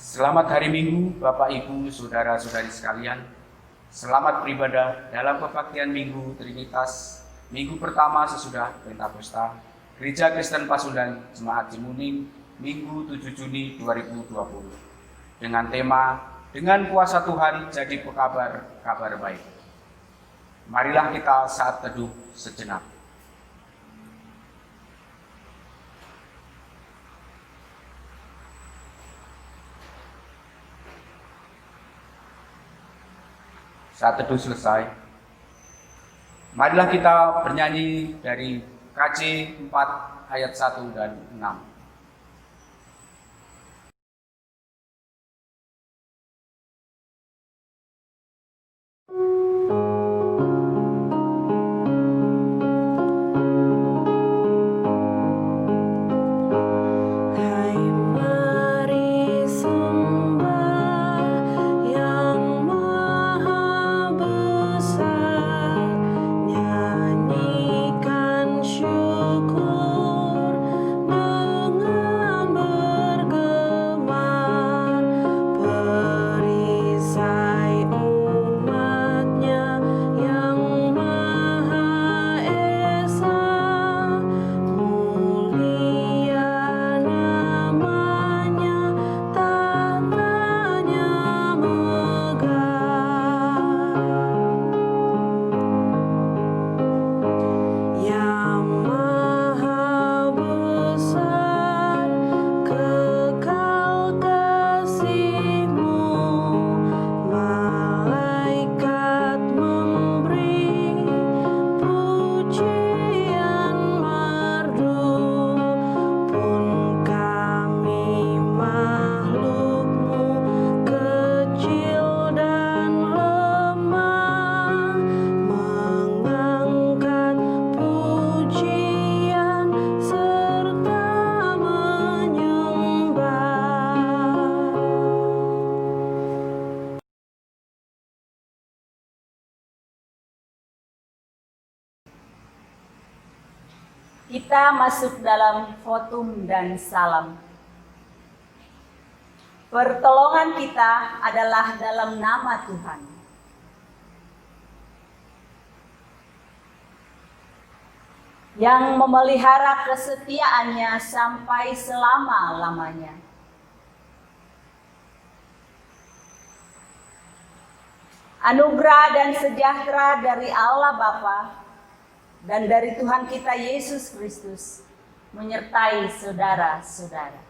Selamat hari Minggu, Bapak, Ibu, Saudara-saudari sekalian. Selamat beribadah dalam kebaktian Minggu Trinitas, Minggu pertama sesudah Pentakosta, Gereja Kristen Pasundan Jemaat Cimuning, Minggu 7 Juni 2020. Dengan tema, dengan kuasa Tuhan jadi pekabar kabar baik. Marilah kita saat teduh sejenak. Saat teduh selesai, marilah kita bernyanyi dari KJ 4 ayat 1 dan 6. Kita masuk dalam votum dan salam. Pertolongan kita adalah dalam nama Tuhan. Yang memelihara kesetiaannya sampai selama-lamanya. Anugerah dan sejahtera dari Allah Bapa dan dari Tuhan kita Yesus Kristus menyertai saudara-saudara.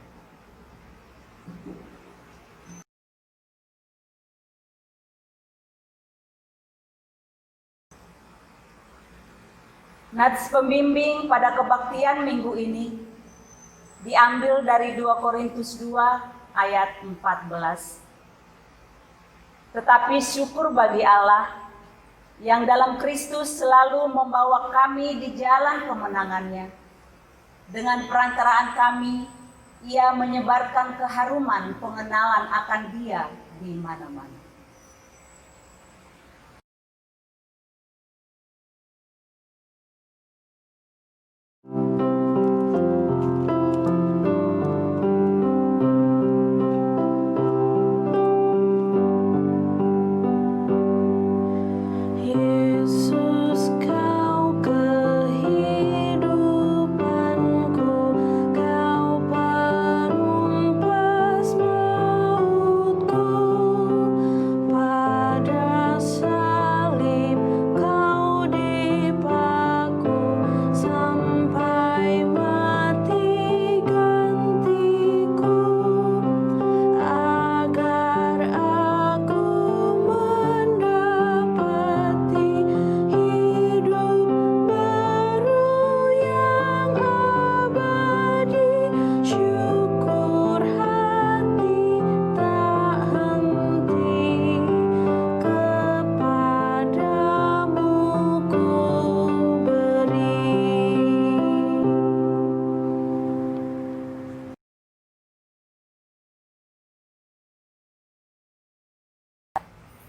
Nats pembimbing pada kebaktian minggu ini diambil dari 2 Korintus 2 ayat 14. Tetapi syukur bagi Allah yang dalam Kristus selalu membawa kami di jalan kemenangannya. Dengan perantaraan kami, Ia menyebarkan keharuman pengenalan akan Dia di mana-mana.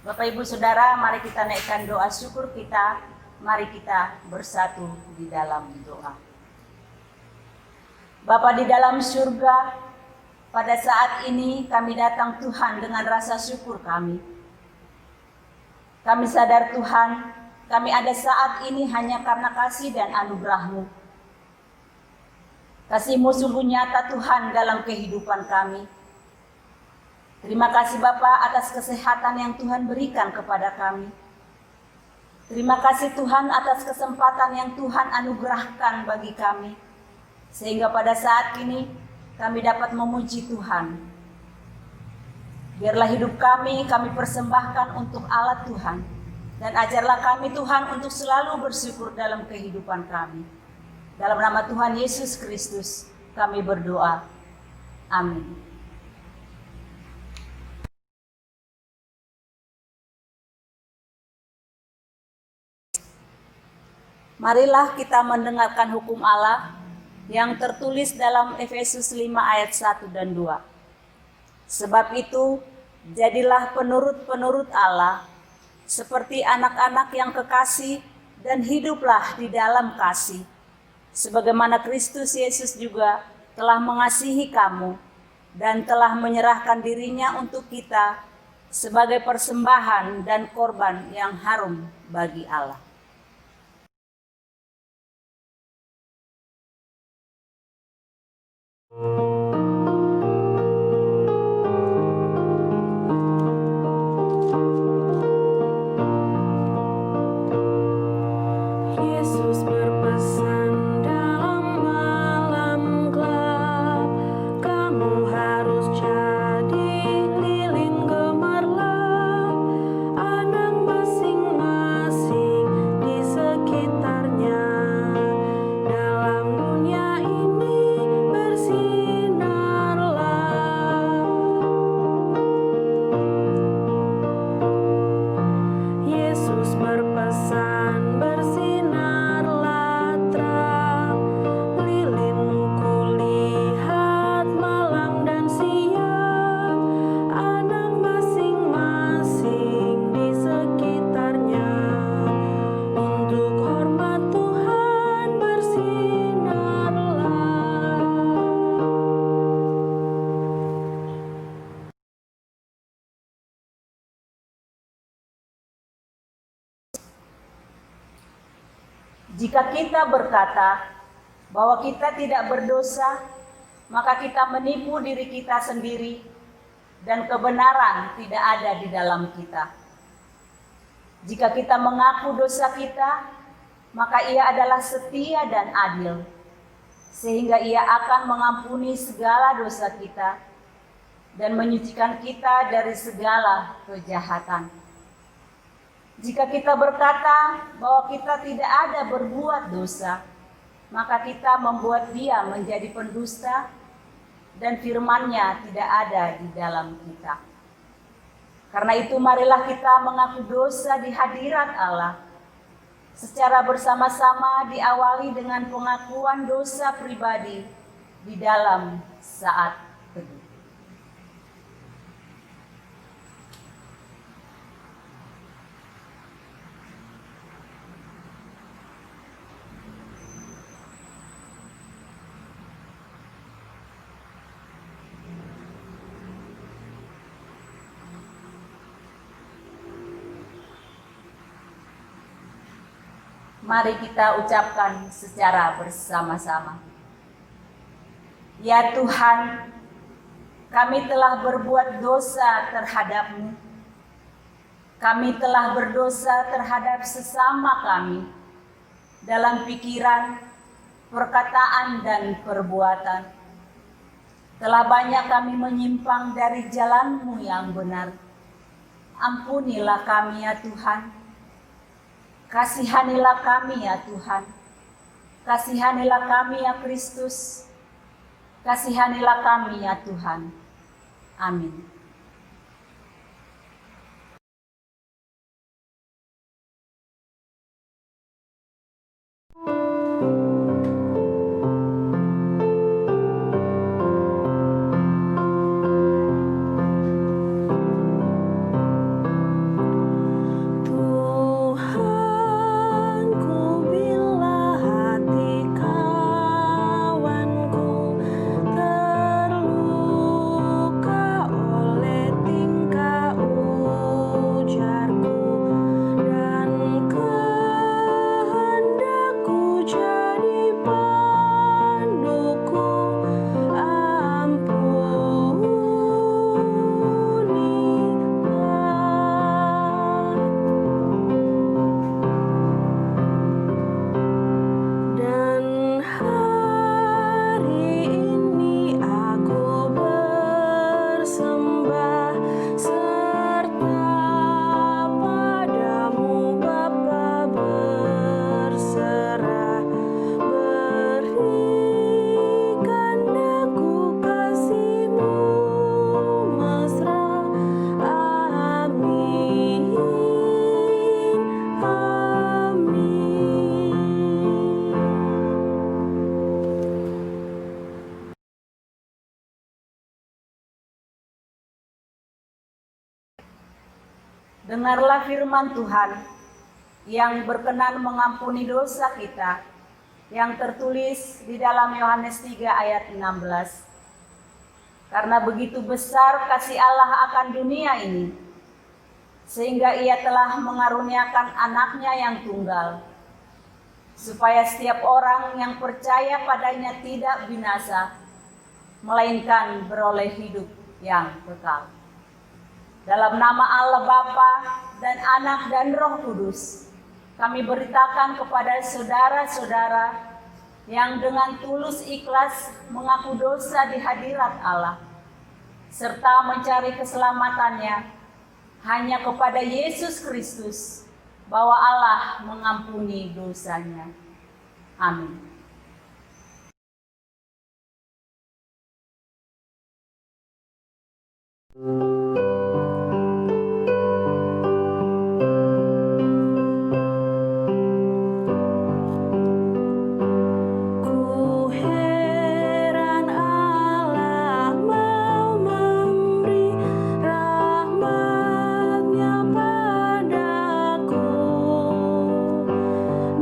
Bapak Ibu Saudara, mari kita naikkan doa syukur kita. Mari kita bersatu di dalam doa. Bapa di dalam surga, pada saat ini kami datang Tuhan dengan rasa syukur kami. Kami sadar Tuhan, kami ada saat ini hanya karena kasih dan anugerah-Mu. Kasih-Mu sungguh nyata Tuhan dalam kehidupan kami. Terima kasih Bapa atas kesehatan yang Tuhan berikan kepada kami. Terima kasih Tuhan atas kesempatan yang Tuhan anugerahkan bagi kami. Sehingga pada saat ini kami dapat memuji Tuhan. Biarlah hidup kami persembahkan untuk Allah Tuhan. Dan ajarlah kami Tuhan untuk selalu bersyukur dalam kehidupan kami. Dalam nama Tuhan Yesus Kristus kami berdoa. Amin. Marilah kita mendengarkan hukum Allah yang tertulis dalam Efesus 5 ayat 1 dan 2. Sebab itu, jadilah penurut-penurut Allah, seperti anak-anak yang kekasih, dan hiduplah di dalam kasih. Sebagaimana Kristus Yesus juga telah mengasihi kamu, dan telah menyerahkan dirinya untuk kita sebagai persembahan dan korban yang harum bagi Allah. Yesus berpesan dalam malam gelap, kamu harus jadi lilin gemerlap, anak masing-masing di sekitarnya. Dalam dunia ini bersinarlah. Yesus berpesan bersinarlah terang, lilinmu lihat malam dan siang, anak masing-masing di sekitarnya. Untuk hormat Tuhan bersinarlah. Jika kita berkata bahwa kita tidak berdosa, maka kita menipu diri kita sendiri dan kebenaran tidak ada di dalam kita. Jika kita mengaku dosa kita, maka Ia adalah setia dan adil, sehingga Ia akan mengampuni segala dosa kita dan menyucikan kita dari segala kejahatan. Jika kita berkata bahwa kita tidak ada berbuat dosa, maka kita membuat Dia menjadi pendusta dan firman-Nya tidak ada di dalam kita. Karena itu marilah kita mengaku dosa di hadirat Allah. Secara bersama-sama diawali dengan pengakuan dosa pribadi di dalam saat teduh. Mari kita ucapkan secara bersama-sama. Ya Tuhan, kami telah berbuat dosa terhadap-Mu. Kami telah berdosa terhadap sesama kami dalam pikiran, perkataan, dan perbuatan. Telah banyak kami menyimpang dari jalan-Mu yang benar. Ampunilah kami ya Tuhan. Kasihanilah kami ya Tuhan. Kasihanilah kami ya Kristus. Kasihanilah kami ya Tuhan. Amin. Terluka dengarlah firman Tuhan yang berkenan mengampuni dosa kita, yang tertulis di dalam Yohanes 3 ayat 16. Karena begitu besar kasih Allah akan dunia ini, sehingga Ia telah mengaruniakan anaknya yang tunggal, supaya setiap orang yang percaya padanya tidak binasa, melainkan beroleh hidup yang kekal. Dalam nama Allah Bapa dan Anak dan Roh Kudus, kami beritakan kepada saudara-saudara yang dengan tulus ikhlas mengaku dosa di hadirat Allah, serta mencari keselamatannya hanya kepada Yesus Kristus, bahwa Allah mengampuni dosanya. Amin. Ku heran Allah mau memberi rahmat-Nya padaku,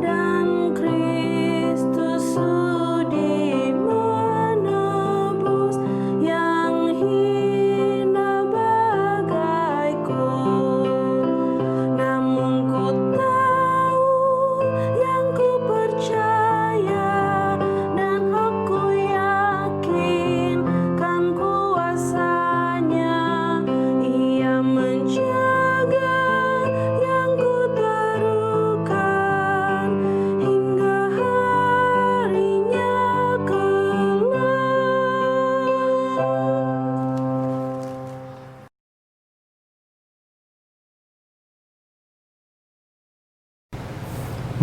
dan Kristus sudi menebus yang hina bagaiku. Namun ku tahu yang ku percaya, dan aku yakin kan kuasa-Nya. Ia menjaga yang ku taruhkan hingga harinya kelak.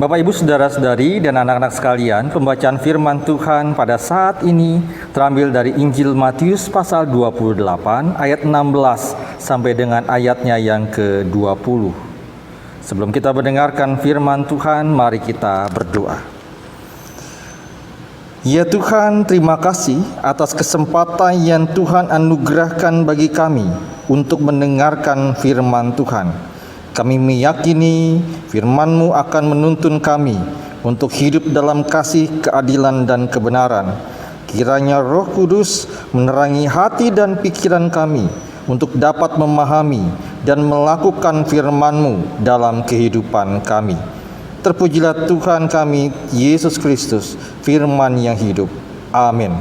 Bapak, Ibu, Saudara-saudari, dan anak-anak sekalian, pembacaan firman Tuhan pada saat ini terambil dari Injil Matius pasal 28 ayat 16 sampai dengan ayatnya yang ke-20. Sebelum kita mendengarkan firman Tuhan, mari kita berdoa. Ya Tuhan, terima kasih atas kesempatan yang Tuhan anugerahkan bagi kami untuk mendengarkan firman Tuhan. Kami meyakini firman-Mu akan menuntun kami untuk hidup dalam kasih, keadilan, dan kebenaran. Kiranya Roh Kudus menerangi hati dan pikiran kami untuk dapat memahami dan melakukan firman-Mu dalam kehidupan kami. Terpujilah Tuhan kami, Yesus Kristus, firman yang hidup. Amin.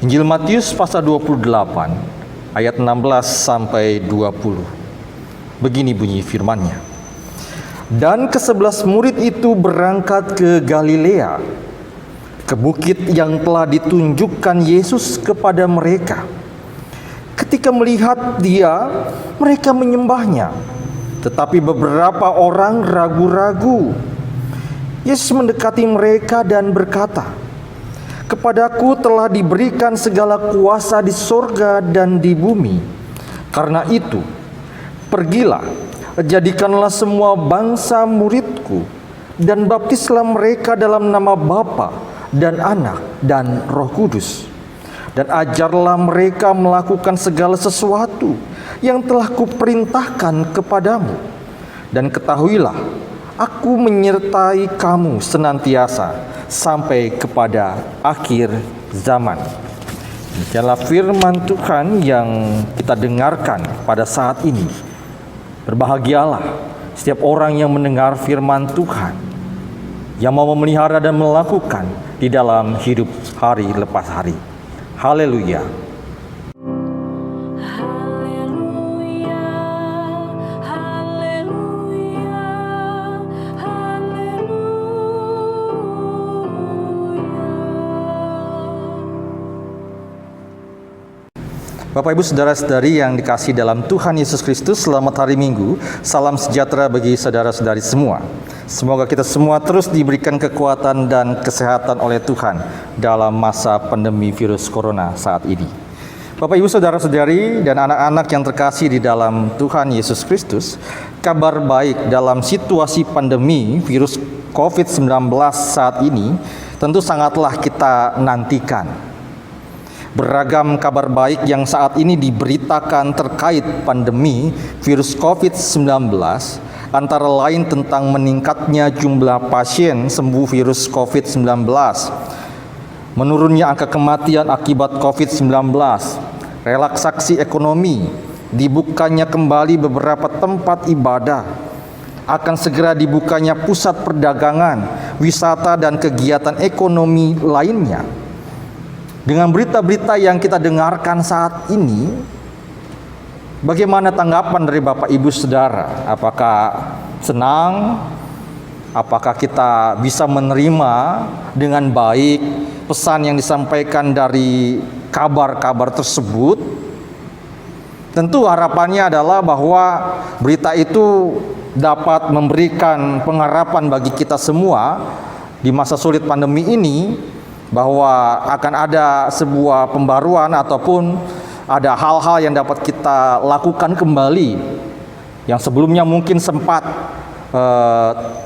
Injil Matius pasal 28 ayat 16 sampai 20. Begini bunyi firman-Nya. Dan ke-11 murid itu berangkat ke Galilea, ke bukit yang telah ditunjukkan Yesus kepada mereka. Ketika melihat Dia, mereka menyembah-Nya, tetapi beberapa orang ragu-ragu. Yesus mendekati mereka dan berkata, "Kepadaku telah diberikan segala kuasa di sorga dan di bumi. Karena itu, pergilah, jadikanlah semua bangsa muridku, dan baptislah mereka dalam nama Bapa dan Anak dan Roh Kudus. Dan ajarlah mereka melakukan segala sesuatu yang telah kuperintahkan kepadamu. Dan ketahuilah, aku menyertai kamu senantiasa sampai kepada akhir zaman." Demikianlah firman Tuhan yang kita dengarkan pada saat ini. Berbahagialah setiap orang yang mendengar firman Tuhan, yang mau memelihara dan melakukan di dalam hidup hari lepas hari. Haleluya. Haleluya, haleluya, haleluya. Bapak, Ibu, Saudara-saudari yang dikasihi dalam Tuhan Yesus Kristus, selamat hari Minggu. Salam sejahtera bagi saudara-saudari semua. Semoga kita semua terus diberikan kekuatan dan kesehatan oleh Tuhan dalam masa pandemi virus corona saat ini. Bapak, Ibu, Saudara-saudari, dan anak-anak yang terkasih di dalam Tuhan Yesus Kristus, kabar baik dalam situasi pandemi virus COVID-19 saat ini tentu sangatlah kita nantikan. Beragam kabar baik yang saat ini diberitakan terkait pandemi virus COVID-19, antara lain tentang meningkatnya jumlah pasien sembuh virus COVID-19, menurunnya angka kematian akibat COVID-19, relaksasi ekonomi, dibukanya kembali beberapa tempat ibadah, akan segera dibukanya pusat perdagangan, wisata dan kegiatan ekonomi lainnya. Dengan berita-berita yang kita dengarkan saat ini, bagaimana tanggapan dari Bapak Ibu Saudara? Apakah senang? Apakah kita bisa menerima dengan baik pesan yang disampaikan dari kabar-kabar tersebut? Tentu harapannya adalah bahwa berita itu dapat memberikan pengharapan bagi kita semua di masa sulit pandemi ini, bahwa akan ada sebuah pembaruan ataupun ada hal-hal yang dapat kita lakukan kembali yang sebelumnya mungkin sempat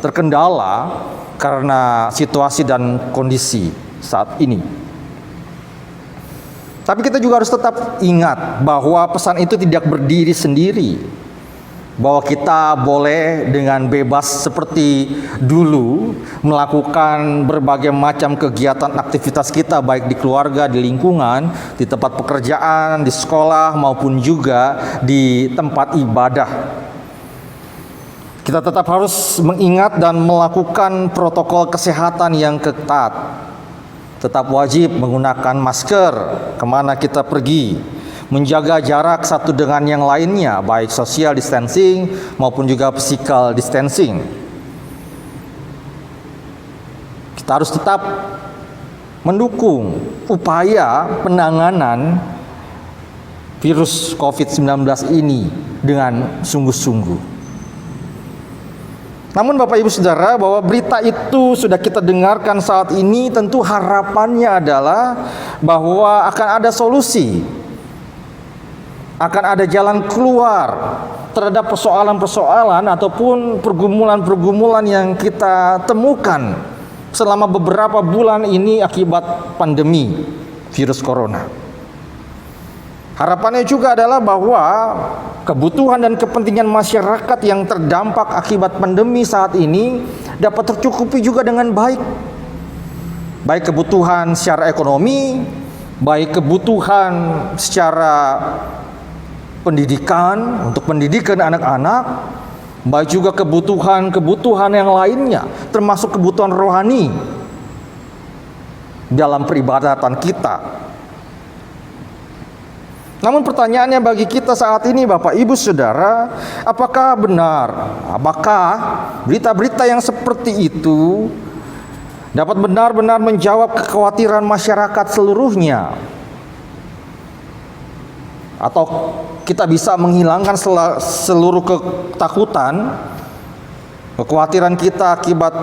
terkendala karena situasi dan kondisi saat ini. Tapi kita juga harus tetap ingat bahwa pesan itu tidak berdiri sendiri, bahwa kita boleh dengan bebas seperti dulu melakukan berbagai macam kegiatan aktivitas kita, baik di keluarga, di lingkungan, di tempat pekerjaan, di sekolah maupun juga di tempat ibadah. Kita tetap harus mengingat dan melakukan protokol kesehatan yang ketat. Tetap wajib menggunakan masker kemana kita pergi, menjaga jarak satu dengan yang lainnya, baik social distancing maupun juga physical distancing. Kita harus tetap mendukung upaya penanganan virus COVID-19 ini dengan sungguh-sungguh. Namun Bapak Ibu Saudara, bahwa berita itu sudah kita dengarkan saat ini, tentu harapannya adalah bahwa akan ada solusi, akan ada jalan keluar terhadap persoalan-persoalan ataupun pergumulan-pergumulan yang kita temukan selama beberapa bulan ini akibat pandemi virus corona. Harapannya juga adalah bahwa kebutuhan dan kepentingan masyarakat yang terdampak akibat pandemi saat ini dapat tercukupi juga dengan baik. Baik kebutuhan secara ekonomi, baik kebutuhan secara pendidikan untuk pendidikan anak-anak, baik juga kebutuhan yang lainnya, termasuk kebutuhan rohani dalam peribadatan kita. Namun pertanyaannya bagi kita saat ini, Bapak Ibu Saudara, apakah benar, apakah berita-berita yang seperti itu dapat benar-benar menjawab kekhawatiran masyarakat seluruhnya? Atau kita bisa menghilangkan seluruh ketakutan, kekhawatiran kita akibat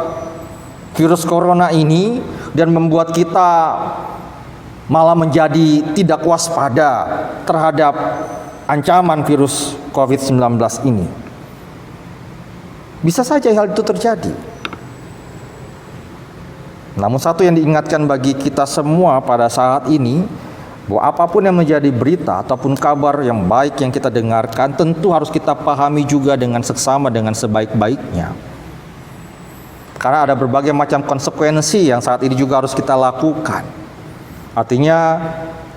virus corona ini dan membuat kita malah menjadi tidak waspada terhadap ancaman virus COVID-19 ini? Bisa saja hal itu terjadi. Namun satu yang diingatkan bagi kita semua pada saat ini, bahwa apapun yang menjadi berita ataupun kabar yang baik yang kita dengarkan, tentu harus kita pahami juga dengan seksama, dengan sebaik-baiknya. Karena ada berbagai macam konsekuensi yang saat ini juga harus kita lakukan. Artinya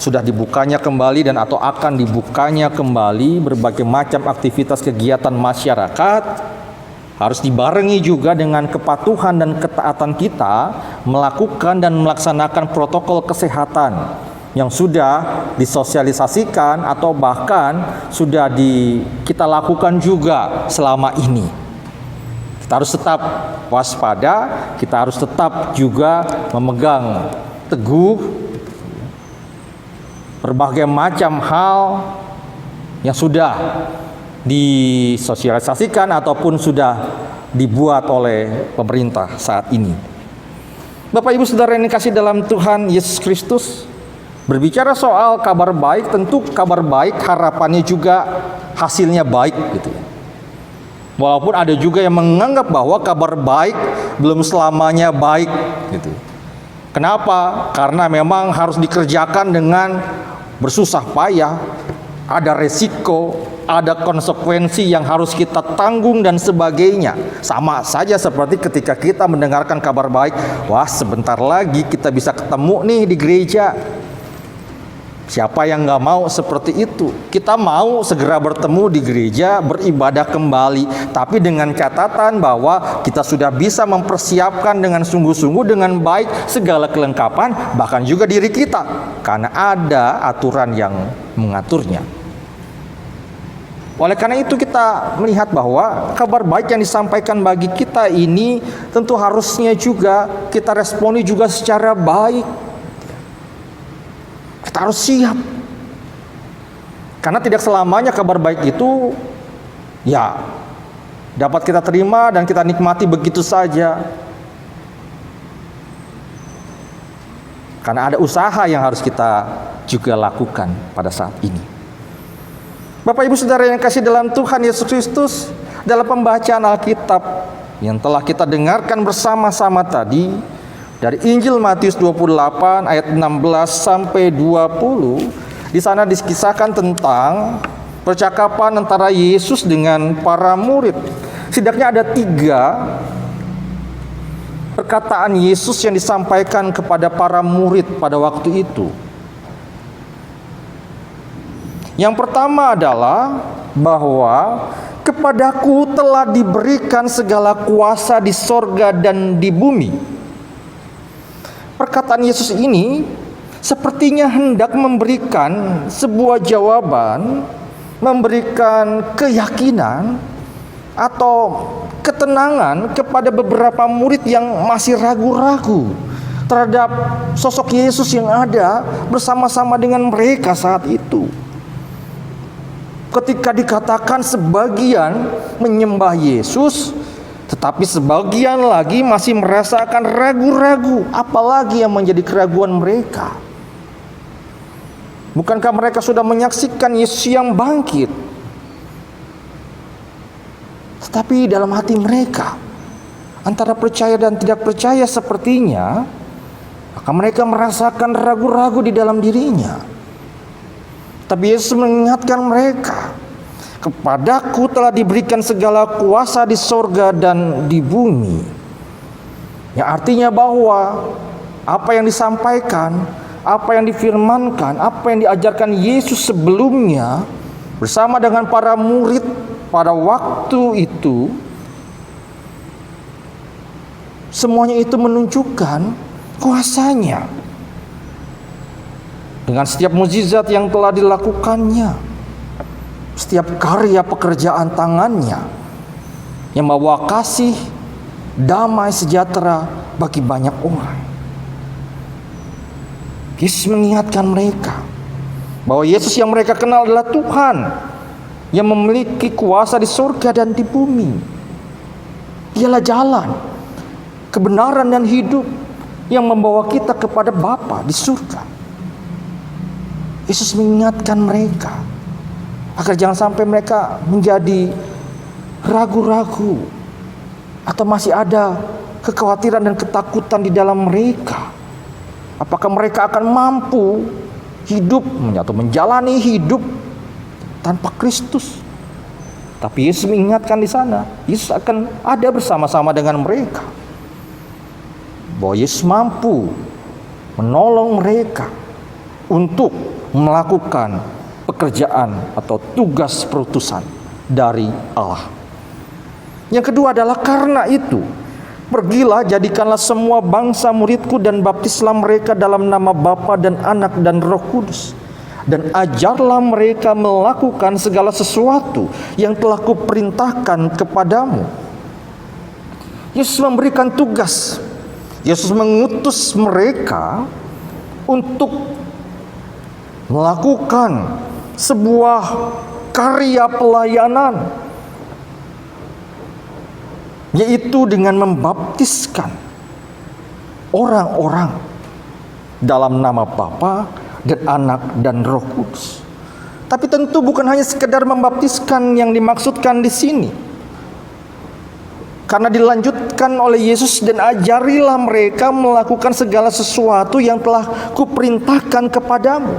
sudah dibukanya kembali dan atau akan dibukanya kembali berbagai macam aktivitas kegiatan masyarakat harus dibarengi juga dengan kepatuhan dan ketaatan kita melakukan dan melaksanakan protokol kesehatan yang sudah disosialisasikan atau bahkan sudah kita lakukan juga selama ini. Kita harus tetap waspada, kita harus tetap juga memegang teguh berbagai macam hal yang sudah disosialisasikan ataupun sudah dibuat oleh pemerintah saat ini. Bapak Ibu Saudara yang dikasihi dalam Tuhan Yesus Kristus, berbicara soal kabar baik, tentu kabar baik harapannya juga hasilnya baik gitu ya. Walaupun ada juga yang menganggap bahwa kabar baik belum selamanya baik gitu. Kenapa? Karena memang harus dikerjakan dengan bersusah payah, ada resiko, ada konsekuensi yang harus kita tanggung dan sebagainya. Sama saja seperti ketika kita mendengarkan kabar baik, wah sebentar lagi kita bisa ketemu nih di gereja. Siapa yang nggak mau seperti itu? Kita mau segera bertemu di gereja, beribadah kembali, tapi dengan catatan bahwa kita sudah bisa mempersiapkan dengan sungguh-sungguh, dengan baik segala kelengkapan, bahkan juga diri kita, karena ada aturan yang mengaturnya. Oleh karena itu kita melihat bahwa kabar baik yang disampaikan bagi kita ini tentu harusnya juga kita responi juga secara baik. Kita harus siap. Karena tidak selamanya kabar baik itu ya dapat kita terima dan kita nikmati begitu saja. Karena ada usaha yang harus kita juga lakukan pada saat ini. Bapak Ibu Saudara yang kasih dalam Tuhan Yesus Kristus, dalam pembacaan Alkitab yang telah kita dengarkan bersama-sama tadi, dari Injil Matius 28 ayat 16 sampai 20, di sana dikisahkan tentang percakapan antara Yesus dengan para murid. Setidaknya ada 3 perkataan Yesus yang disampaikan kepada para murid pada waktu itu. Yang pertama adalah bahwa kepadaku telah diberikan segala kuasa di sorga dan di bumi. Perkataan Yesus ini sepertinya hendak memberikan sebuah jawaban, memberikan keyakinan atau ketenangan kepada beberapa murid yang masih ragu-ragu terhadap sosok Yesus yang ada bersama-sama dengan mereka saat itu. Ketika dikatakan sebagian menyembah Yesus, tetapi sebagian lagi masih merasakan ragu-ragu, apalagi yang menjadi keraguan mereka. Bukankah mereka sudah menyaksikan Yesus yang bangkit? Tetapi dalam hati mereka, antara percaya dan tidak percaya sepertinya, maka mereka merasakan ragu-ragu di dalam dirinya. Tapi Yesus mengingatkan mereka, kepadaku telah diberikan segala kuasa di sorga dan di bumi. Yang artinya bahwa apa yang disampaikan, apa yang difirmankan, apa yang diajarkan Yesus sebelumnya bersama dengan para murid pada waktu itu, semuanya itu menunjukkan kuasanya. Dengan setiap mukjizat yang telah dilakukannya, setiap karya pekerjaan tangannya yang membawa kasih, damai, sejahtera bagi banyak orang. Yesus mengingatkan mereka bahwa Yesus yang mereka kenal adalah Tuhan yang memiliki kuasa di surga dan di bumi. Dialah jalan, kebenaran dan hidup yang membawa kita kepada Bapa di surga. Yesus mengingatkan mereka agar jangan sampai mereka menjadi ragu-ragu atau masih ada kekhawatiran dan ketakutan di dalam mereka. Apakah mereka akan mampu hidup atau menjalani hidup tanpa Kristus? Tapi Yesus mengingatkan di sana, Yesus akan ada bersama-sama dengan mereka. Bahwa Yesus mampu menolong mereka untuk melakukan pekerjaan atau tugas perutusan dari Allah. Yang kedua adalah karena itu, pergilah jadikanlah semua bangsa muridku dan baptislah mereka dalam nama Bapa dan Anak dan Roh Kudus. Dan ajarlah mereka melakukan segala sesuatu yang telah kuperintahkan kepadamu. Yesus memberikan tugas. Yesus mengutus mereka untuk melakukan sebuah karya pelayanan, yaitu dengan membaptiskan orang-orang dalam nama Bapa dan Anak dan Roh Kudus. Tapi tentu bukan hanya sekedar membaptiskan yang dimaksudkan di sini. Karena dilanjutkan oleh Yesus, dan ajarilah mereka melakukan segala sesuatu yang telah kuperintahkan kepadamu.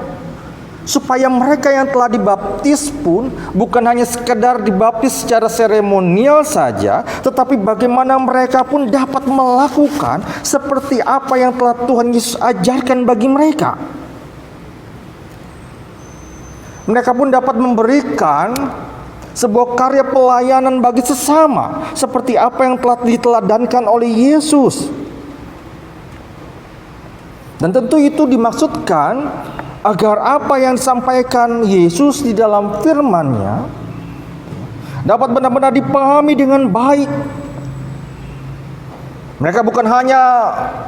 Supaya mereka yang telah dibaptis pun bukan hanya sekedar dibaptis secara seremonial saja, tetapi bagaimana mereka pun dapat melakukan seperti apa yang telah Tuhan Yesus ajarkan bagi mereka. Mereka pun dapat memberikan sebuah karya pelayanan bagi sesama, seperti apa yang telah diteladankan oleh Yesus. Dan tentu itu dimaksudkan agar apa yang disampaikan Yesus di dalam firman-Nya dapat benar-benar dipahami dengan baik. Mereka bukan hanya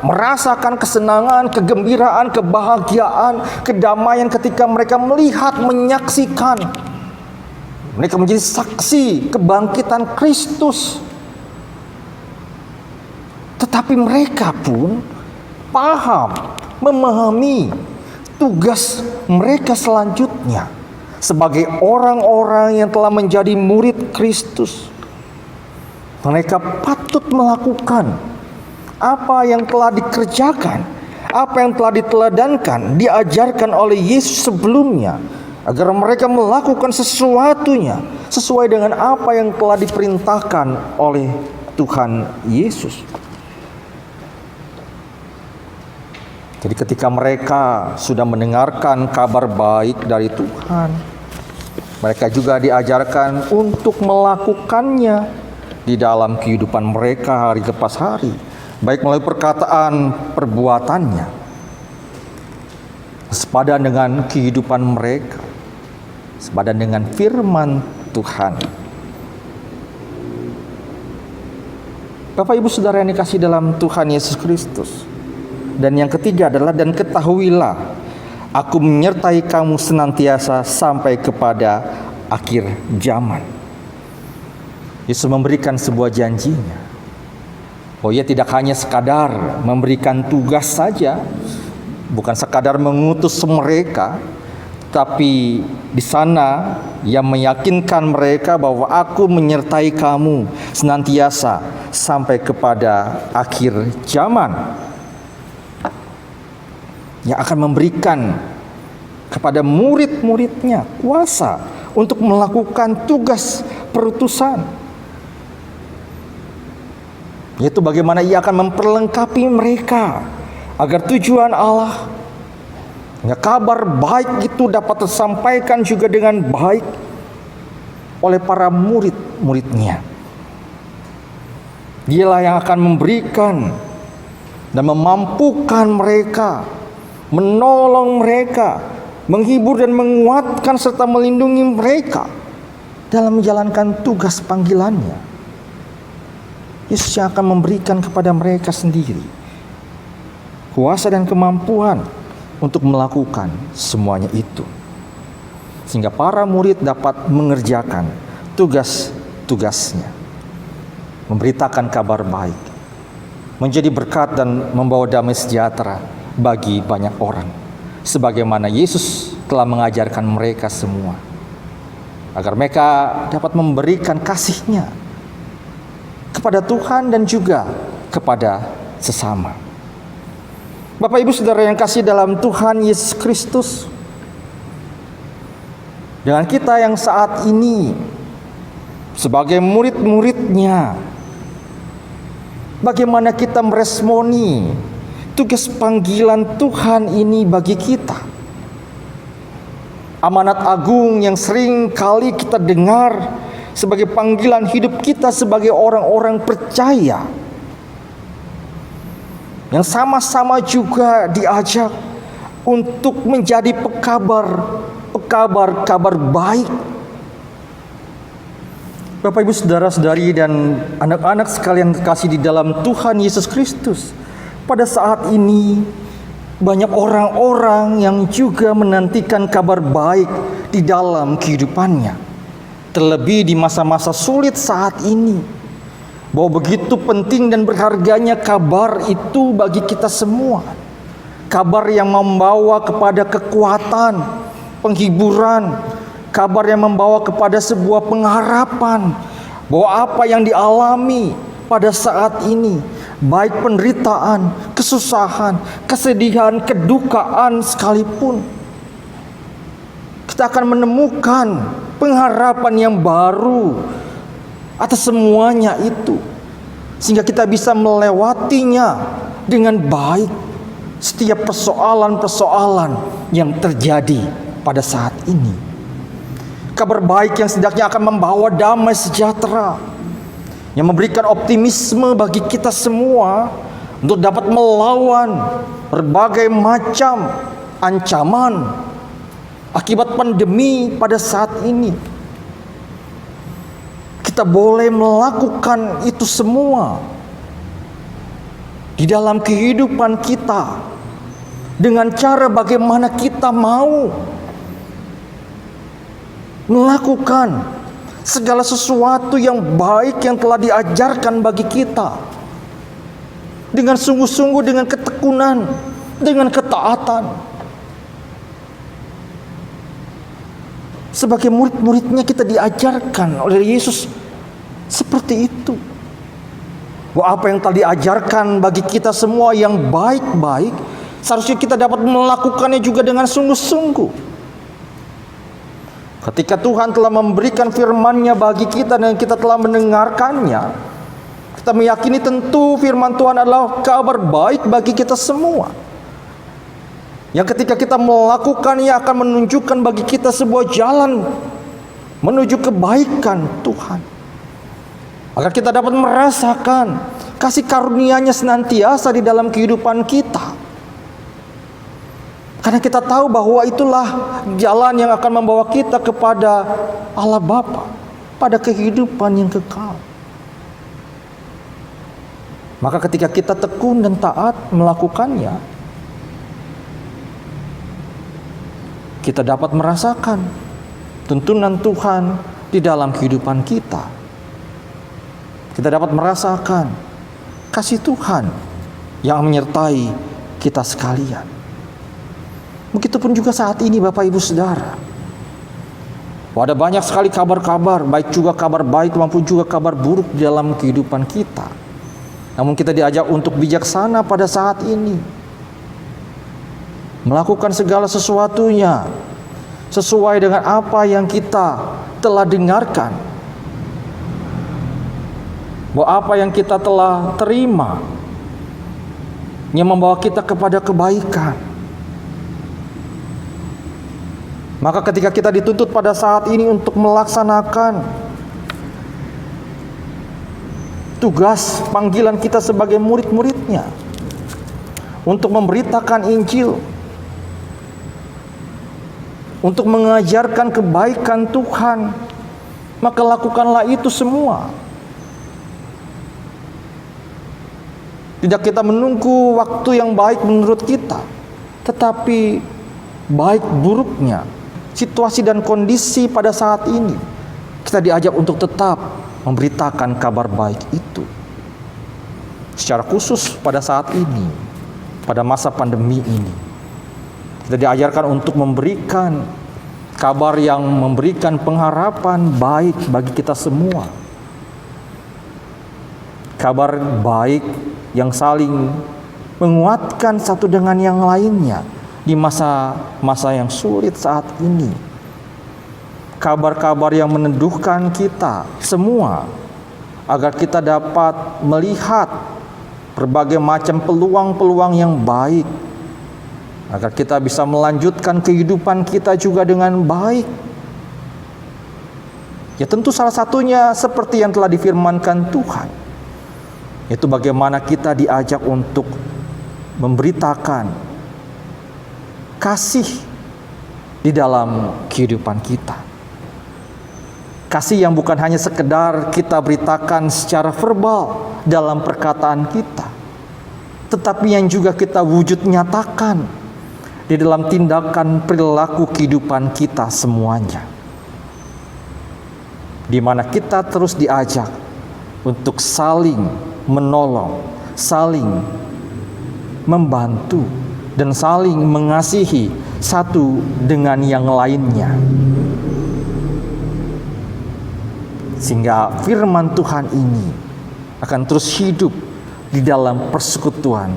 merasakan kesenangan, kegembiraan, kebahagiaan, kedamaian ketika mereka melihat, menyaksikan. Mereka menjadi saksi kebangkitan Kristus. Tetapi mereka pun paham, memahami tugas mereka selanjutnya sebagai orang-orang yang telah menjadi murid Kristus. Mereka patut melakukan apa yang telah dikerjakan, apa yang telah diteladankan, diajarkan oleh Yesus sebelumnya, agar mereka melakukan sesuatunya sesuai dengan apa yang telah diperintahkan oleh Tuhan Yesus. Jadi ketika mereka sudah mendengarkan kabar baik dari Tuhan, mereka juga diajarkan untuk melakukannya di dalam kehidupan mereka hari lepas hari, baik melalui perkataan, perbuatannya, sepadan dengan kehidupan mereka, sepadan dengan firman Tuhan. Bapak Ibu Saudara yang dikasihi dalam Tuhan Yesus Kristus. Dan yang ketiga adalah, dan ketahuilah, aku menyertai kamu senantiasa sampai kepada akhir zaman. Yesus memberikan sebuah janjinya. Oh, ia tidak hanya sekadar memberikan tugas saja, bukan sekadar mengutus mereka, tapi di sana ia meyakinkan mereka bahwa aku menyertai kamu senantiasa sampai kepada akhir zaman. Yang akan memberikan kepada murid-muridnya kuasa untuk melakukan tugas perutusan, yaitu bagaimana ia akan memperlengkapi mereka agar tujuan Allah, kabar baik itu dapat tersampaikan juga dengan baik oleh para murid-muridnya. Dialah yang akan memberikan dan memampukan mereka, menolong mereka, menghibur dan menguatkan serta melindungi mereka dalam menjalankan tugas panggilannya. Yesus yang akan memberikan kepada mereka sendiri kuasa dan kemampuan untuk melakukan semuanya itu, sehingga para murid dapat mengerjakan tugas-tugasnya, memberitakan kabar baik, menjadi berkat dan membawa damai sejahtera bagi banyak orang, sebagaimana Yesus telah mengajarkan mereka semua, agar mereka dapat memberikan kasih-Nya kepada Tuhan dan juga kepada sesama. Bapak Ibu Saudara yang kasih dalam Tuhan Yesus Kristus, dengan kita yang saat ini sebagai murid-murid-Nya, bagaimana kita meresponi tugas panggilan Tuhan ini bagi kita? Amanat agung yang sering kali kita dengar sebagai panggilan hidup kita sebagai orang-orang percaya, yang sama-sama juga diajak untuk menjadi kabar baik. Bapak Ibu Saudara-saudari dan anak-anak sekalian terkasih di dalam Tuhan Yesus Kristus, pada saat ini banyak orang-orang yang juga menantikan kabar baik di dalam kehidupannya, terlebih di masa-masa sulit saat ini, bahwa begitu penting dan berharganya kabar itu bagi kita semua. Kabar yang membawa kepada kekuatan, penghiburan, kabar yang membawa kepada sebuah pengharapan bahwa apa yang dialami, pada saat ini, baik penderitaan, kesusahan, kesedihan, kedukaan sekalipun, kita akan menemukan pengharapan yang baru atas semuanya itu, sehingga kita bisa melewatinya dengan baik setiap persoalan-persoalan yang terjadi pada saat ini. Kabar baik yang setidaknya akan membawa damai sejahtera, yang memberikan optimisme bagi kita semua untuk dapat melawan berbagai macam ancaman akibat pandemi pada saat ini. Kita boleh melakukan itu semua di dalam kehidupan kita dengan cara bagaimana kita mau melakukan segala sesuatu yang baik yang telah diajarkan bagi kita dengan sungguh-sungguh, dengan ketekunan, dengan ketaatan. Sebagai murid-muridnya kita diajarkan oleh Yesus seperti itu. Bahwa apa yang telah diajarkan bagi kita semua yang baik-baik, seharusnya kita dapat melakukannya juga dengan sungguh-sungguh. Ketika Tuhan telah memberikan firman-Nya bagi kita dan kita telah mendengarkannya, kita meyakini tentu firman Tuhan adalah kabar baik bagi kita semua. Yang ketika kita melakukannya akan menunjukkan bagi kita sebuah jalan menuju kebaikan Tuhan. Agar kita dapat merasakan kasih karunia-Nya senantiasa di dalam kehidupan kita. Karena kita tahu bahwa itulah jalan yang akan membawa kita kepada Allah Bapa, pada kehidupan yang kekal. Maka ketika kita tekun dan taat melakukannya, kita dapat merasakan tuntunan Tuhan di dalam kehidupan kita. Kita dapat merasakan kasih Tuhan yang menyertai kita sekalian. Begitupun juga saat ini Bapak Ibu Saudara. Ada banyak sekali kabar-kabar, baik juga kabar baik maupun juga kabar buruk di dalam kehidupan kita. Namun kita diajak untuk bijaksana pada saat ini, melakukan segala sesuatunya sesuai dengan apa yang kita telah dengarkan, bahwa apa yang kita telah terima yang membawa kita kepada kebaikan. Maka ketika kita dituntut pada saat ini untuk melaksanakan tugas panggilan kita sebagai murid-muridnya, untuk memberitakan Injil, untuk mengajarkan kebaikan Tuhan, maka lakukanlah itu semua. Tidak kita menunggu waktu yang baik menurut kita, tetapi baik buruknya situasi dan kondisi pada saat ini, kita diajak untuk tetap memberitakan kabar baik itu. Secara khusus pada saat ini, pada masa pandemi ini, kita diajarkan untuk memberikan kabar yang memberikan pengharapan baik bagi kita semua. Kabar baik yang saling menguatkan satu dengan yang lainnya di masa-masa yang sulit saat ini. Kabar-kabar yang meneduhkan kita semua agar kita dapat melihat berbagai macam peluang-peluang yang baik, agar kita bisa melanjutkan kehidupan kita juga dengan baik. Ya tentu salah satunya seperti yang telah difirmankan Tuhan, yaitu bagaimana kita diajak untuk memberitakan kasih di dalam kehidupan kita. Kasih yang bukan hanya sekedar kita beritakan secara verbal dalam perkataan kita, tetapi yang juga kita wujud nyatakan di dalam tindakan perilaku kehidupan kita semuanya. Di mana kita terus diajak untuk saling menolong, saling membantu, dan saling mengasihi satu dengan yang lainnya. Sehingga firman Tuhan ini akan terus hidup di dalam persekutuan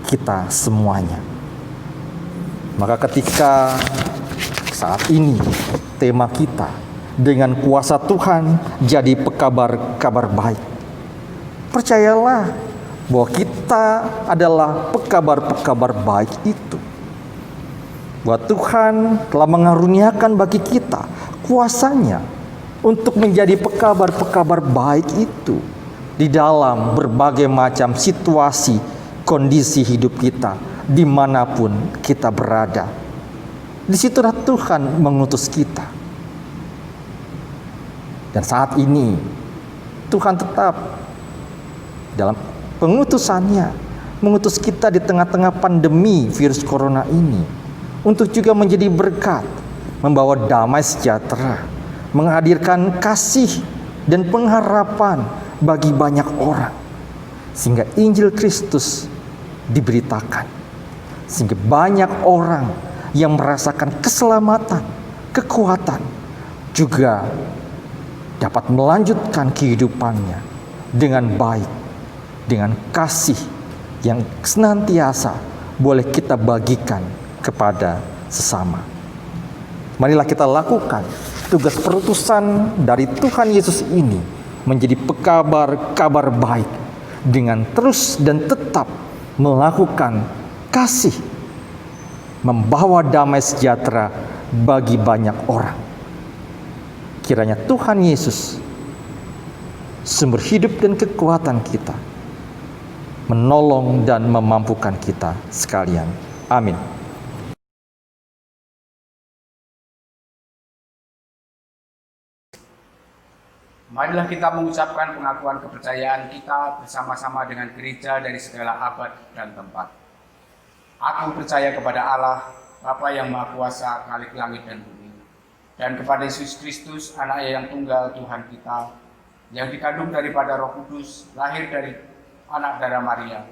kita semuanya. Maka ketika saat ini tema kita dengan kuasa Tuhan jadi pekabar-kabar baik, percayalah bahwa kita adalah pekabar-pekabar baik itu. Bahwa Tuhan telah mengaruniakan bagi kita kuasanya untuk menjadi pekabar-pekabar baik itu di dalam berbagai macam situasi, kondisi hidup kita, dimanapun kita berada. Disitulah Tuhan mengutus kita. Dan saat ini Tuhan tetap dalam pengutusannya mengutus kita di tengah-tengah pandemi virus corona ini untuk juga menjadi berkat, membawa damai sejahtera, menghadirkan kasih dan pengharapan bagi banyak orang, sehingga Injil Kristus diberitakan, sehingga banyak orang yang merasakan keselamatan, kekuatan, juga dapat melanjutkan kehidupannya dengan baik, dengan kasih yang senantiasa boleh kita bagikan kepada sesama. Marilah kita lakukan tugas perutusan dari Tuhan Yesus ini menjadi pekabar-kabar baik dengan terus dan tetap melakukan kasih, membawa damai sejahtera bagi banyak orang. Kiranya Tuhan Yesus, sumber hidup dan kekuatan kita, menolong dan memampukan kita sekalian. Amin. Marilah kita mengucapkan pengakuan kepercayaan kita bersama-sama dengan gereja dari segala abad dan tempat. Aku percaya kepada Allah, Bapa yang Maha Kuasa, Khalik langit dan bumi, dan kepada Yesus Kristus, Anaknya yang tunggal Tuhan kita, yang dikandung daripada Roh Kudus, lahir dari anak darah Maria,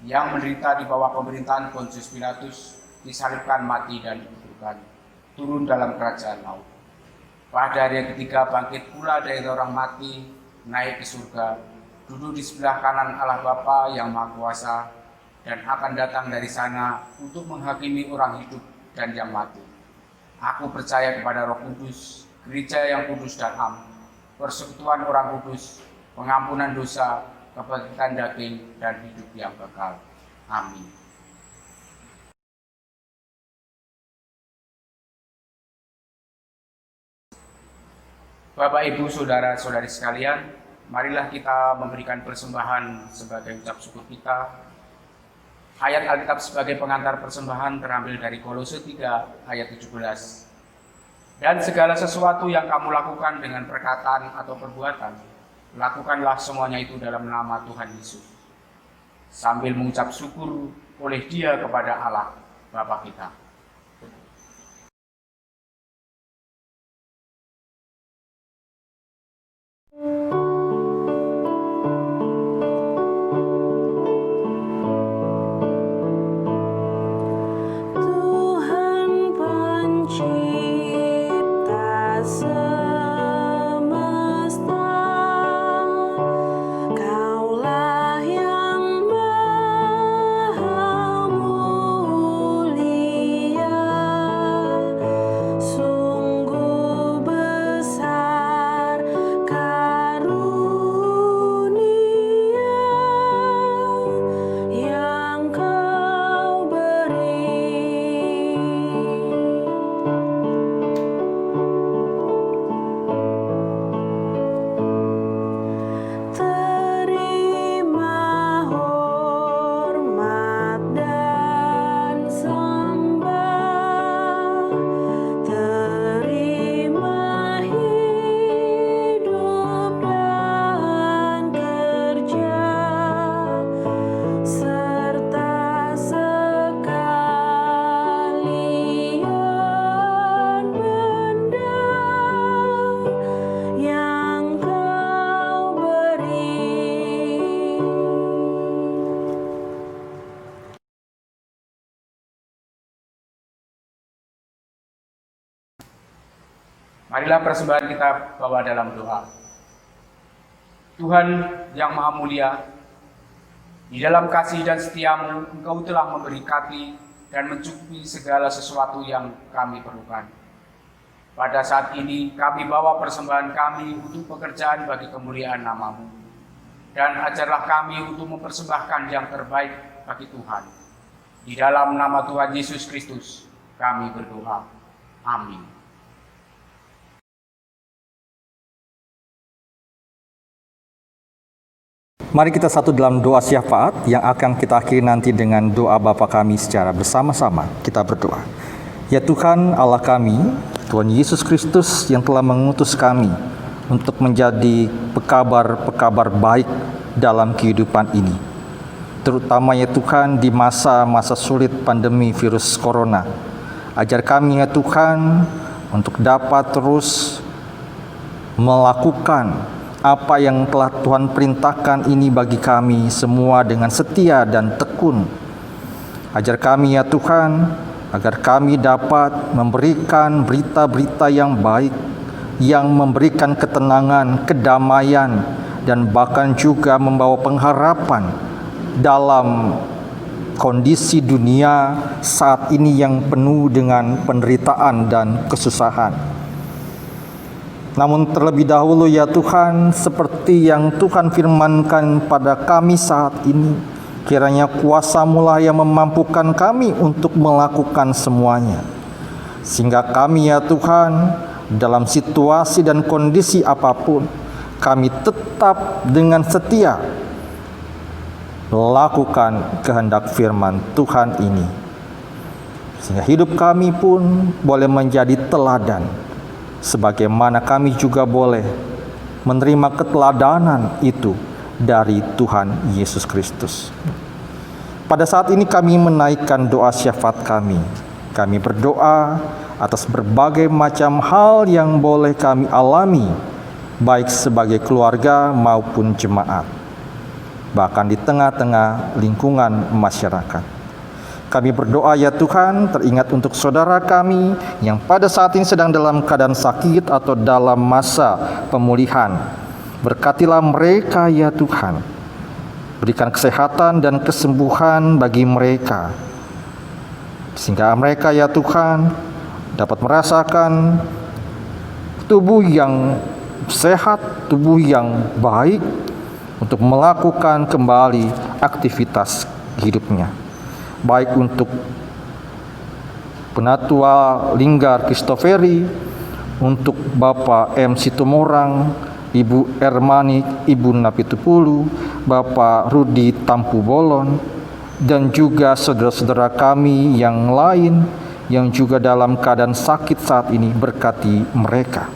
yang menderita di bawah pemerintahan Pontius Pilatus, disalibkan, mati dan dikuburkan, turun dalam kerajaan maut. Pada hari yang ketiga bangkit pula dari orang mati, naik ke surga, duduk di sebelah kanan Allah Bapa yang Maha Kuasa, dan akan datang dari sana untuk menghakimi orang hidup dan yang mati. Aku percaya kepada Roh Kudus, gereja yang kudus dan am, persekutuan orang kudus, pengampunan dosa, kebangkitan daging, dan hidup yang kekal. Amin. Bapak, Ibu, Saudara-saudari sekalian, marilah kita memberikan persembahan sebagai ucap syukur kita. Ayat Alkitab sebagai pengantar persembahan terambil dari Kolose 3 ayat 17. Dan segala sesuatu yang kamu lakukan dengan perkataan atau perbuatan, lakukanlah semuanya itu dalam nama Tuhan Yesus, sambil mengucap syukur oleh Dia kepada Allah Bapa kita. Tuhan pencipta semesta, Kaulah yang maha mulia, sungguh besar karunia yang Kau beri. Terima hormat dan sembah, terima hidup dan kerja, serta sekalian benda yang Kau beri. Marilah persembahan kita bawa dalam doa. Tuhan yang Maha Mulia, di dalam kasih dan setiamu, Engkau telah memberkati dan mencukupi segala sesuatu yang kami perlukan. Pada saat ini kami bawa persembahan kami untuk pekerjaan bagi kemuliaan nama-Mu. Dan ajarlah kami untuk mempersembahkan yang terbaik bagi Tuhan. Di dalam nama Tuhan Yesus Kristus kami berdoa. Amin. Mari kita satu dalam doa syafaat yang akan kita akhiri nanti dengan doa Bapa kami secara bersama-sama. Kita berdoa. Ya Tuhan Allah kami, Tuhan Yesus Kristus yang telah mengutus kami untuk menjadi pekabar-pekabar baik dalam kehidupan ini. Terutama ya Tuhan di masa-masa sulit pandemi virus corona. Ajar kami ya Tuhan untuk dapat terus melakukan apa yang telah Tuhan perintahkan ini bagi kami semua dengan setia dan tekun. Ajar kami ya Tuhan, agar kami dapat memberikan berita-berita yang baik, yang memberikan ketenangan, kedamaian, dan bahkan juga membawa pengharapan dalam kondisi dunia saat ini yang penuh dengan penderitaan dan kesusahan. Namun terlebih dahulu ya Tuhan, seperti yang Tuhan firmankan pada kami saat ini, kiranya kuasa-Mu lah yang memampukan kami untuk melakukan semuanya. Sehingga kami ya Tuhan, dalam situasi dan kondisi apapun, kami tetap dengan setia melakukan kehendak firman Tuhan ini. Sehingga hidup kami pun boleh menjadi teladan, sebagaimana kami juga boleh menerima keteladanan itu dari Tuhan Yesus Kristus. Pada saat ini kami menaikkan doa syafaat kami. Kami berdoa atas berbagai macam hal yang boleh kami alami, baik sebagai keluarga maupun jemaat, bahkan di tengah-tengah lingkungan masyarakat. Kami berdoa ya Tuhan, teringat untuk saudara kami yang pada saat ini sedang dalam keadaan sakit atau dalam masa pemulihan. Berkatilah mereka ya Tuhan. Berikan kesehatan dan kesembuhan bagi mereka. Sehingga mereka ya Tuhan dapat merasakan tubuh yang sehat, tubuh yang baik untuk melakukan kembali aktivitas hidupnya. Baik untuk Penatua Linggar Kristoferi, untuk Bapak M. Situmorang, Ibu Ermani, Ibu Napitupulu, Bapak Rudi Tampu Bolon, dan juga saudara-saudara kami yang lain yang juga dalam keadaan sakit saat ini, berkati mereka.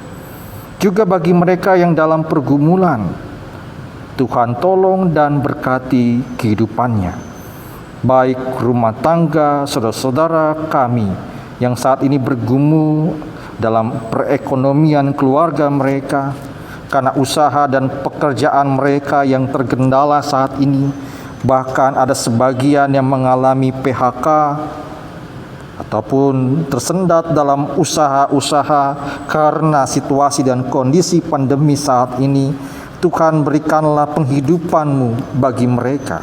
Juga bagi mereka yang dalam pergumulan, Tuhan tolong dan berkati kehidupannya. Baik rumah tangga, saudara-saudara kami yang saat ini bergumul dalam perekonomian keluarga mereka, karena usaha dan pekerjaan mereka yang tergendala saat ini. Bahkan ada sebagian yang mengalami PHK ataupun tersendat dalam usaha-usaha karena situasi dan kondisi pandemi saat ini. Tuhan, berikanlah penghidupan-Mu bagi mereka.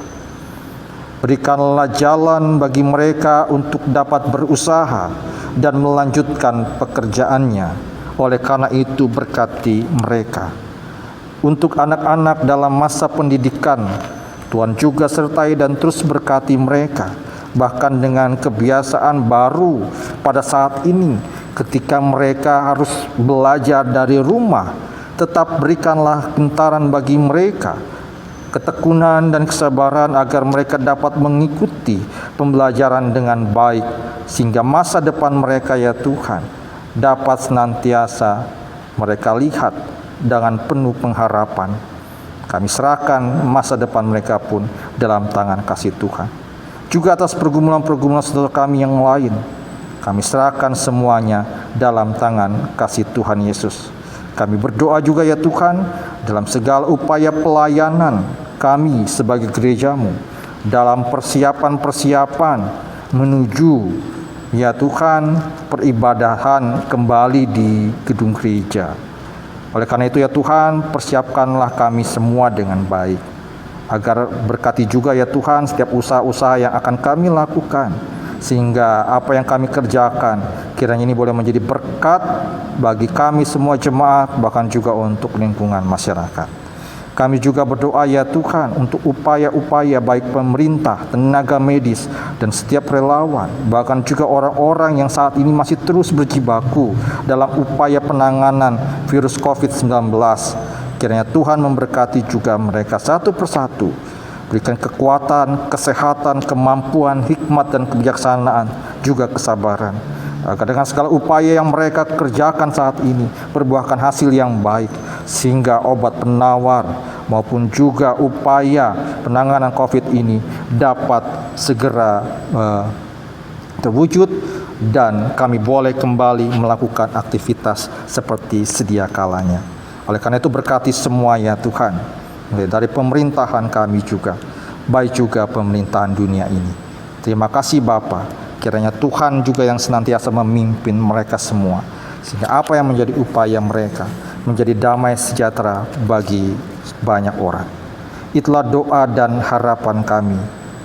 Berikanlah jalan bagi mereka untuk dapat berusaha dan melanjutkan pekerjaannya. Oleh karena itu, berkati mereka. Untuk anak-anak dalam masa pendidikan, Tuhan juga sertai dan terus berkati mereka. Bahkan dengan kebiasaan baru pada saat ini, ketika mereka harus belajar dari rumah, tetap berikanlah kentaran bagi mereka, ketekunan dan kesabaran agar mereka dapat mengikuti pembelajaran dengan baik, sehingga masa depan mereka ya Tuhan dapat senantiasa mereka lihat dengan penuh pengharapan. Kami serahkan masa depan mereka pun dalam tangan kasih Tuhan. Juga atas pergumulan-pergumulan saudara kami yang lain, kami serahkan semuanya dalam tangan kasih Tuhan Yesus. Kami berdoa juga ya Tuhan, dalam segala upaya pelayanan kami sebagai gereja-Mu, dalam persiapan-persiapan menuju ya Tuhan peribadahan kembali di gedung gereja. Oleh karena itu ya Tuhan, persiapkanlah kami semua dengan baik. Agar berkati juga ya Tuhan setiap usaha-usaha yang akan kami lakukan. Sehingga apa yang kami kerjakan kiranya ini boleh menjadi berkat bagi kami semua jemaat, bahkan juga untuk lingkungan masyarakat. Kami juga berdoa ya Tuhan untuk upaya-upaya baik pemerintah, tenaga medis, dan setiap relawan, bahkan juga orang-orang yang saat ini masih terus berjibaku dalam upaya penanganan virus COVID-19. Kiranya Tuhan memberkati juga mereka satu persatu. Berikan kekuatan, kesehatan, kemampuan, hikmat, dan kebijaksanaan, juga kesabaran. Agar dengan segala upaya yang mereka kerjakan saat ini berbuahkan hasil yang baik, sehingga obat penawar maupun juga upaya penanganan COVID ini dapat segera terwujud dan kami boleh kembali melakukan aktivitas seperti sedia kalanya. Oleh karena itu berkati semua ya Tuhan, mulai dari pemerintahan kami juga, baik juga pemerintahan dunia ini. Terima kasih Bapa. Kiranya Tuhan juga yang senantiasa memimpin mereka semua, sehingga apa yang menjadi upaya mereka menjadi damai sejahtera bagi banyak orang. Itulah doa dan harapan kami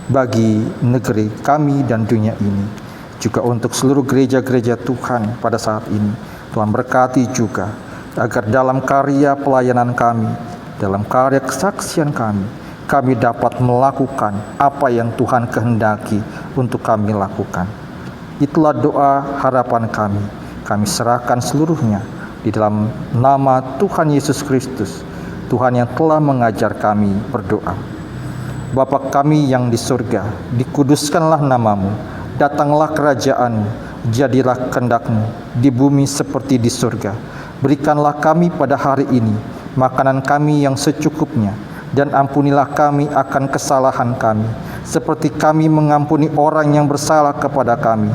bagi negeri kami dan dunia ini, juga untuk seluruh gereja-gereja Tuhan pada saat ini. Tuhan berkati juga agar dalam karya pelayanan kami, dalam karya kesaksian kami dapat melakukan apa yang Tuhan kehendaki untuk kami lakukan. Itulah doa harapan kami. Kami serahkan seluruhnya di dalam nama Tuhan Yesus Kristus, Tuhan yang telah mengajar kami berdoa. Bapa kami yang di surga, dikuduskanlah namamu, datanglah kerajaan-Mu, jadilah kehendak-Mu di bumi seperti di surga. Berikanlah kami pada hari ini makanan kami yang secukupnya, dan ampunilah kami akan kesalahan kami, seperti kami mengampuni orang yang bersalah kepada kami.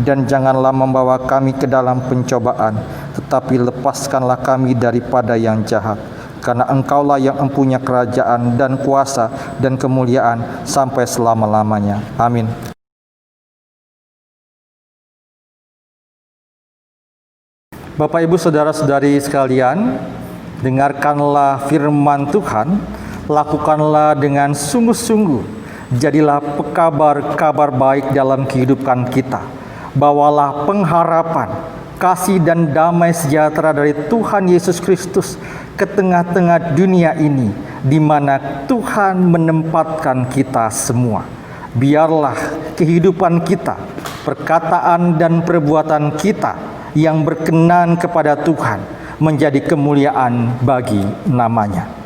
Dan janganlah membawa kami ke dalam pencobaan, tetapi lepaskanlah kami daripada yang jahat. Karena Engkaulah yang mempunyai kerajaan dan kuasa dan kemuliaan sampai selama-lamanya. Amin. Bapak, Ibu, Saudara-saudari sekalian, dengarkanlah firman Tuhan, lakukanlah dengan sungguh-sungguh, jadilah pekabar-kabar baik dalam kehidupan kita. Bawalah pengharapan, kasih dan damai sejahtera dari Tuhan Yesus Kristus ke tengah-tengah dunia ini, di mana Tuhan menempatkan kita semua. Biarlah kehidupan kita, perkataan dan perbuatan kita yang berkenan kepada Tuhan menjadi kemuliaan bagi nama-Nya.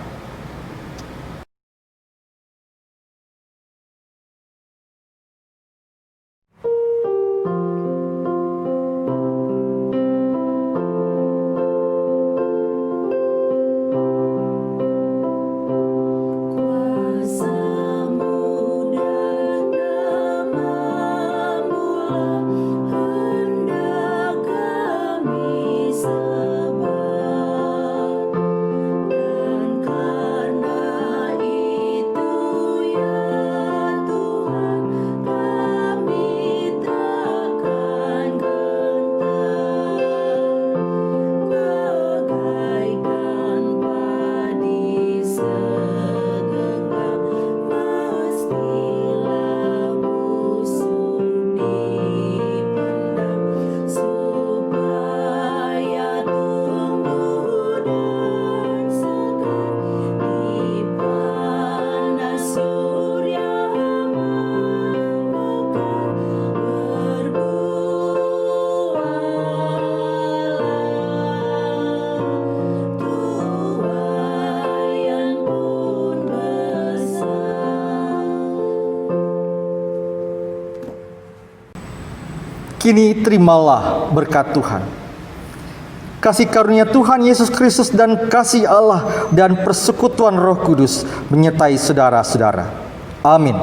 Kini terimalah berkat Tuhan. Kasih karunia Tuhan Yesus Kristus dan kasih Allah dan persekutuan Roh Kudus menyertai saudara-saudara. Amin.